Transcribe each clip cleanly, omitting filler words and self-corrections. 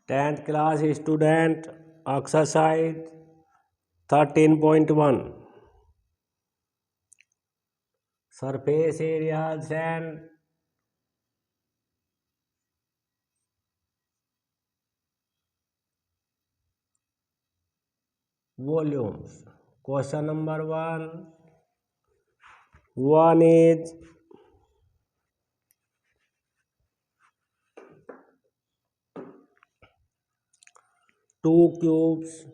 10th class student exercise 13.1 surface areas and volumes. Question number 1. One is 2 cubes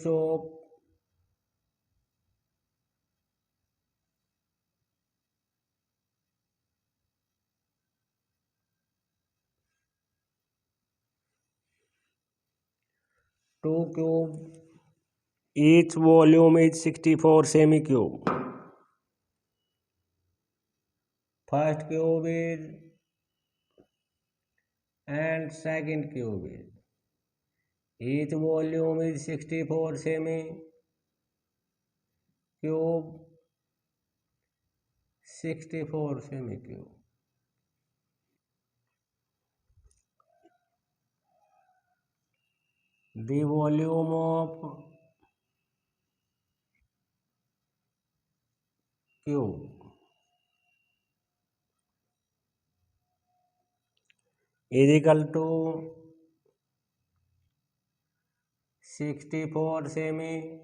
of 2 cube, each volume is 64 semi-cube. First cube is and second cube is. Each volume is 64 semi-cube, 64 semi-cube. The volume of cube is equal to 64 semi.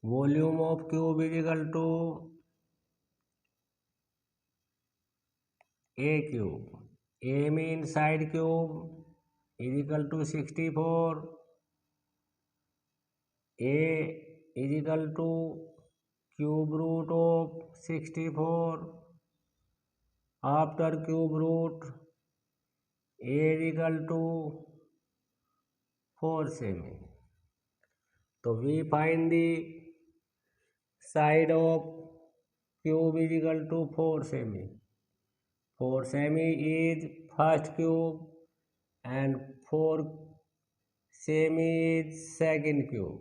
Volume of cube is equal to A cube. A means side cube is equal to 64. A is equal to cube root of 64. After cube root, A is equal to 4 semi. So we find the side of cube is equal to 4 semi. 4 semi is first cube and 4 semi is second cube.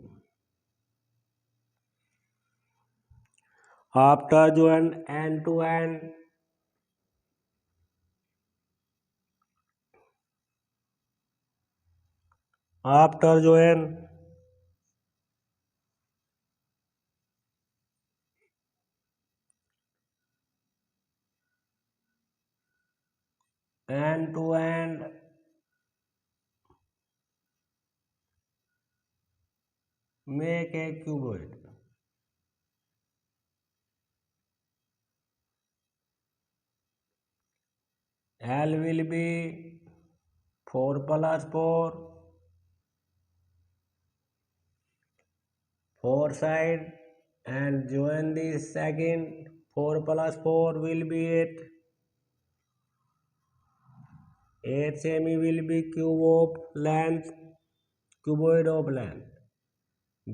After join end to end, after join end to end, make a cuboid. L will be 4 plus 4 side, and join the second 4 plus 4 will be 8. 8 semi will be cube of length, cuboid of length.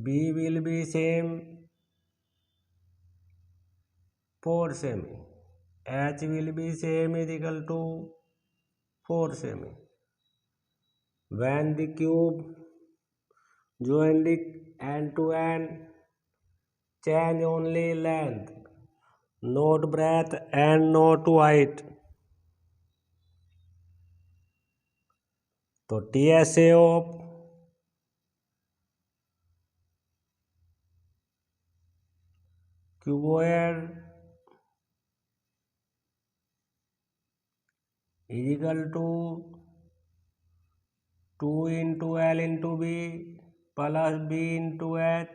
B will be same 4 semi. H will be same is equal to 4 semi. When the cube join the end to end, change only length, not breadth and not height. So TSA of cuboid is equal to 2 into L into B plus B into H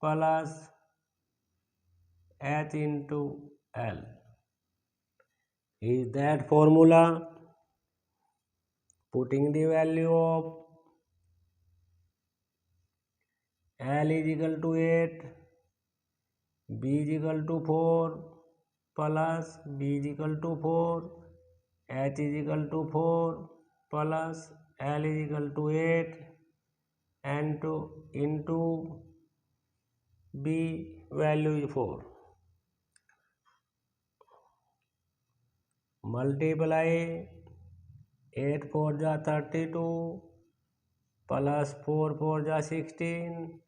plus H into L. Is that formula? Putting the value of L is equal to 8, B is equal to 4 plus B is equal to 4, H is equal to 4 plus L is equal to 8 and into B value is 4. Multiply 8 4 ja 32 plus 4 4 ja 16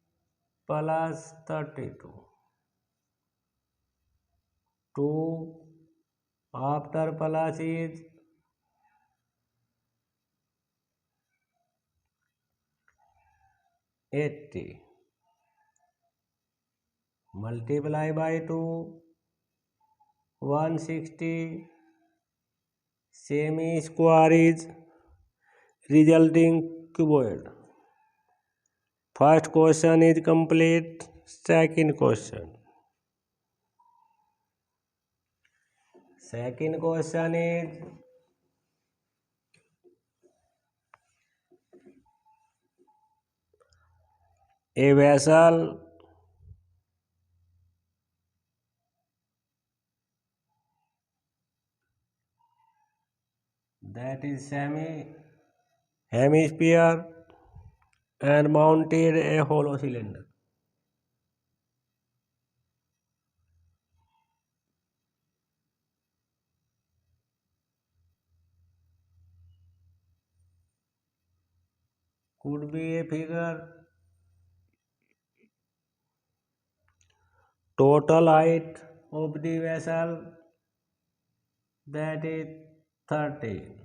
plus 32. 2 after plus is 80. Multiply by 2, 160. Semi square is resulting cuboid. First question is complete. Second question. Second question is a vessel that is hemisphere and mounted a hollow cylinder. Could be a figure. Total height of the vessel that is 30.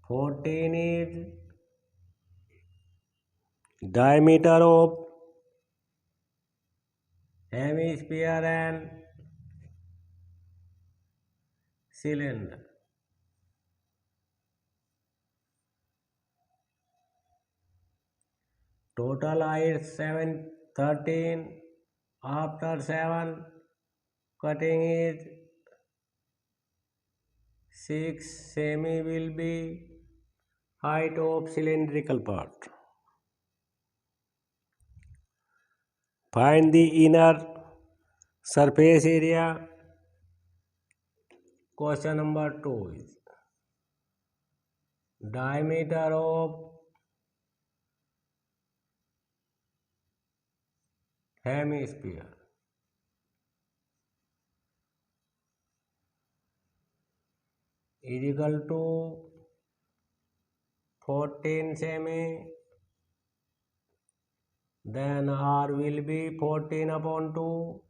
14 is diameter of hemisphere and cylinder. Total height 13. After 7 cutting is 6. Semi will be height of cylindrical part. Find the inner surface area. Question number 2 is diameter of hemisphere is equal to 14 semi, then R will be 14 upon 2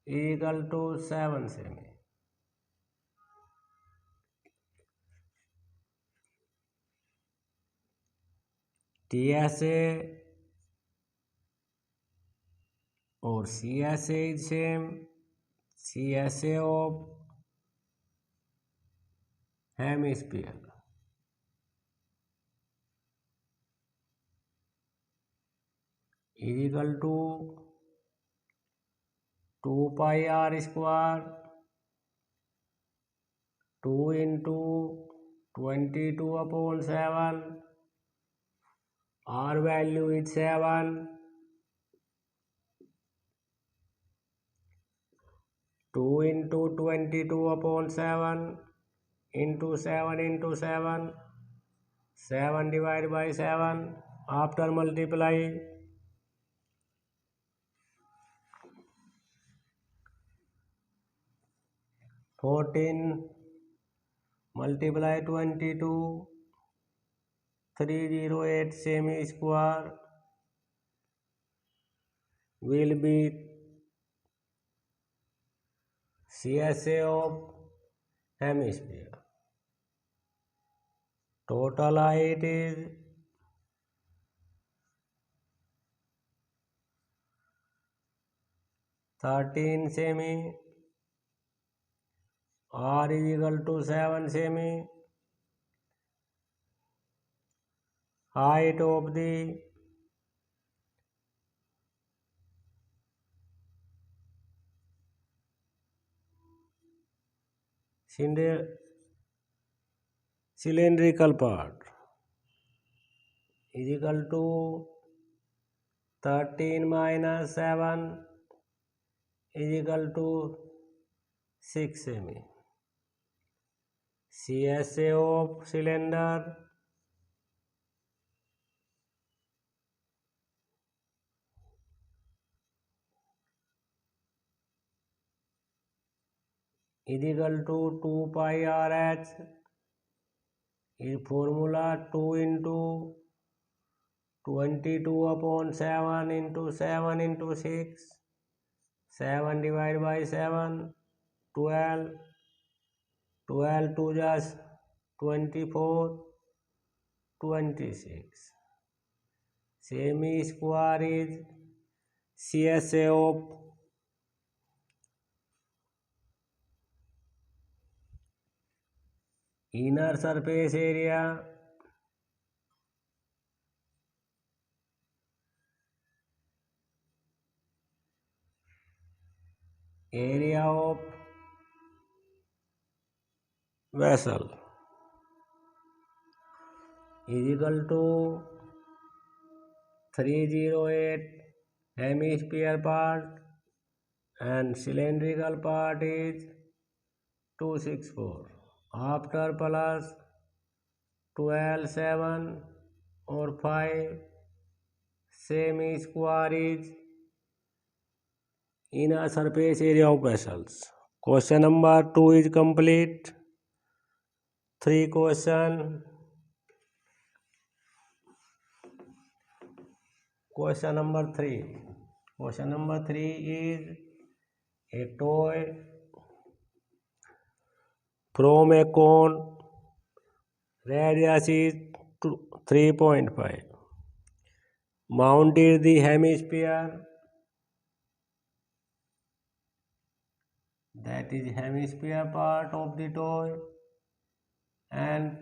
is equal to 7 semi. TSA or CSA is same. CSA of hemisphere is equal to 2 pi r square 2 into 22 upon 7. R value is 7. 2 into 22 upon 7 into 7 into 7. 7 divided by 7. After multiply 14 multiply 22 308 semi square will be CSA of hemisphere. Total height is 13 semi. R is equal to 7 semi. Height of the cylindrical part is equal to 13 minus 7 is equal to 6 semi. CSA of cylinder is equal to 2 pi RH is formula 2 into 22 upon 7 into 7 into 6, 7 divided by 7, 12, 12 to just 24, 26. Semi square is CSA of inner surface area, area of vessel is equal to 308 hemisphere part and cylindrical part is 264. After plus 12, 7 or 5, semi square is inner surface area of vessels. Question number 2 is complete. 3 question. Question number 3. Question number 3 is a toy from a cone, radius is 3.5. Mounted the hemisphere, that is hemisphere part of the toy, and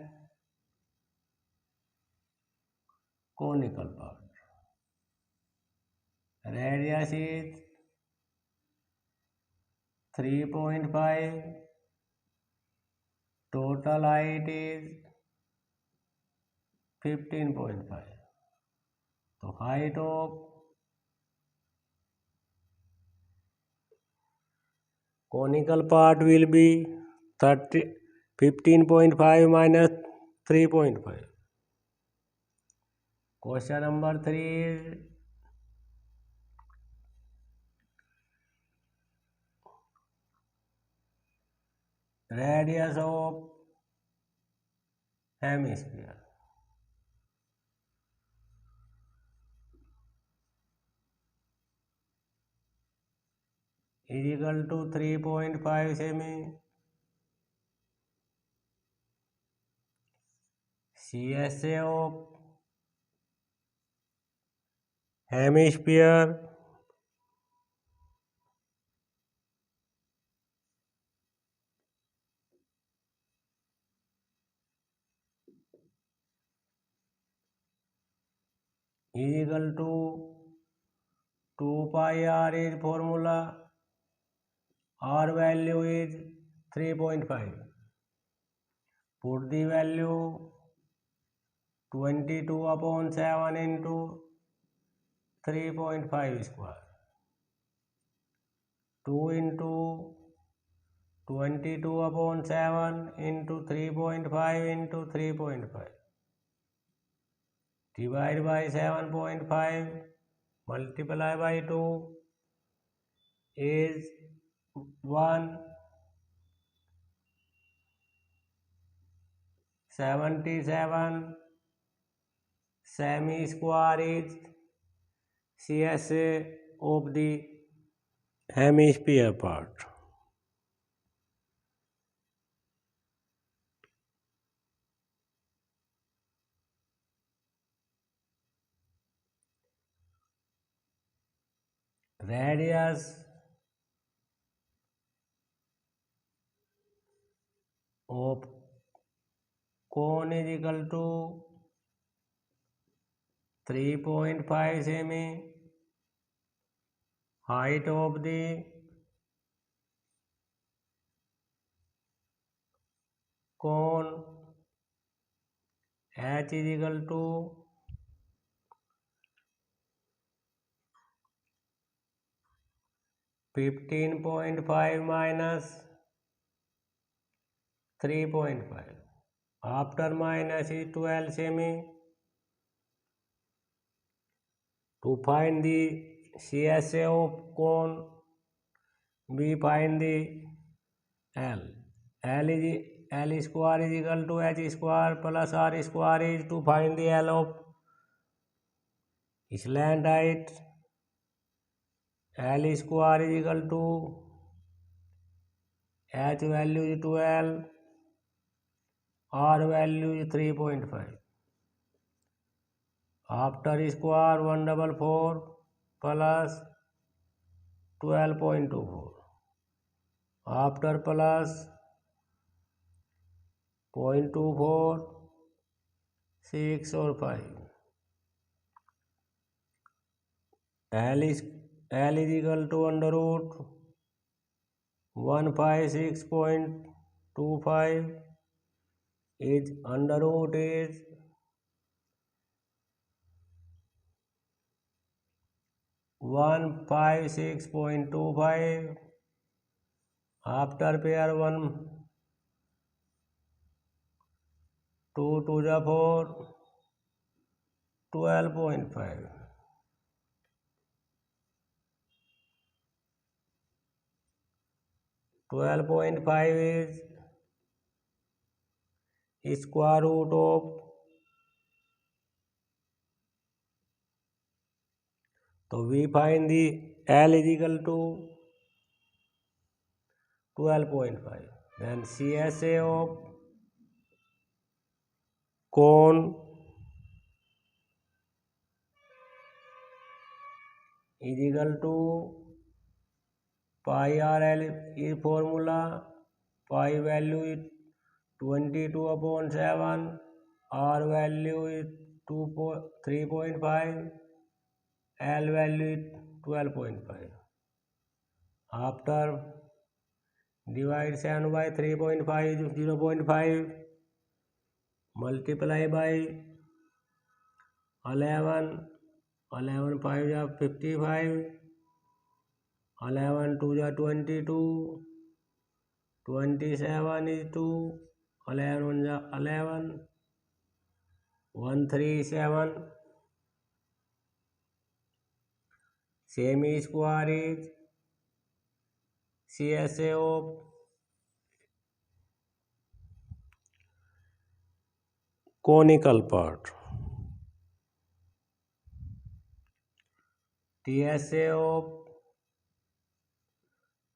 conical part. Radius is 3.5. Total height is 15.5. So height of conical part will be 15.5 minus 3.5. Question number 3 is radius of hemisphere. Is equal to 3.5 semi. CSA of hemisphere is equal to 2 pi r is formula. R value is 3.5. Put the value 22 upon 7 into 3.5 square. 2 into 22 upon 7 into 3.5 into 3.5. Divide by 7.5, multiply by 2 is 1. 77 semi square is CSA of the hemisphere part. Radius of cone is equal to 3.5 semi. Height of the cone h is equal to 15.5 minus 3.5. After minus is 12 semi. To find the CSA of cone, we find the L. L is L square is equal to H square plus R square is to find the L of slant height. L square is equal to H value is 12, R value is 3.5. After square 144 plus 12.24. After plus 0.24, 6 or 5. L is equal to under root 156.25 is under root is 156.25. After pair 1 2 to the 4, 12.5. 12.5 is square root of, so we find the L is equal to 12.5. Then CSA of cone is equal to pi RL is formula. Pi value is 22/7. R value is 3.5. L value is 12.5. After divide 7 by 3.5 is 0.5. Multiply by 11. 11 5 is 55. 11 2 is 22. 27 is 2. 11 1 is 11. 137. Semi square is CSA of conical part. TSA of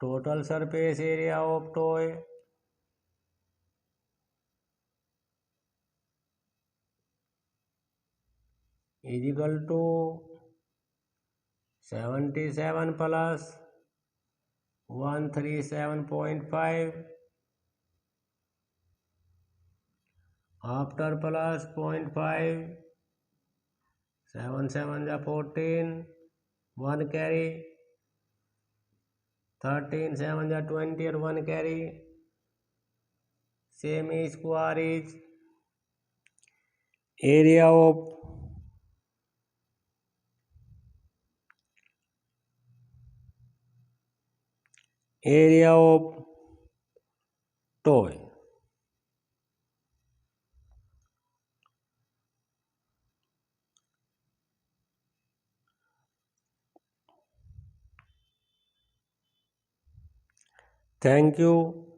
total surface area of toy is equal to 77 plus 137.5. After plus 0.5, 7 7 is 14. 1 carry. 13 7 is 20 and 1 carry. Semi square is area of toy. Thank you.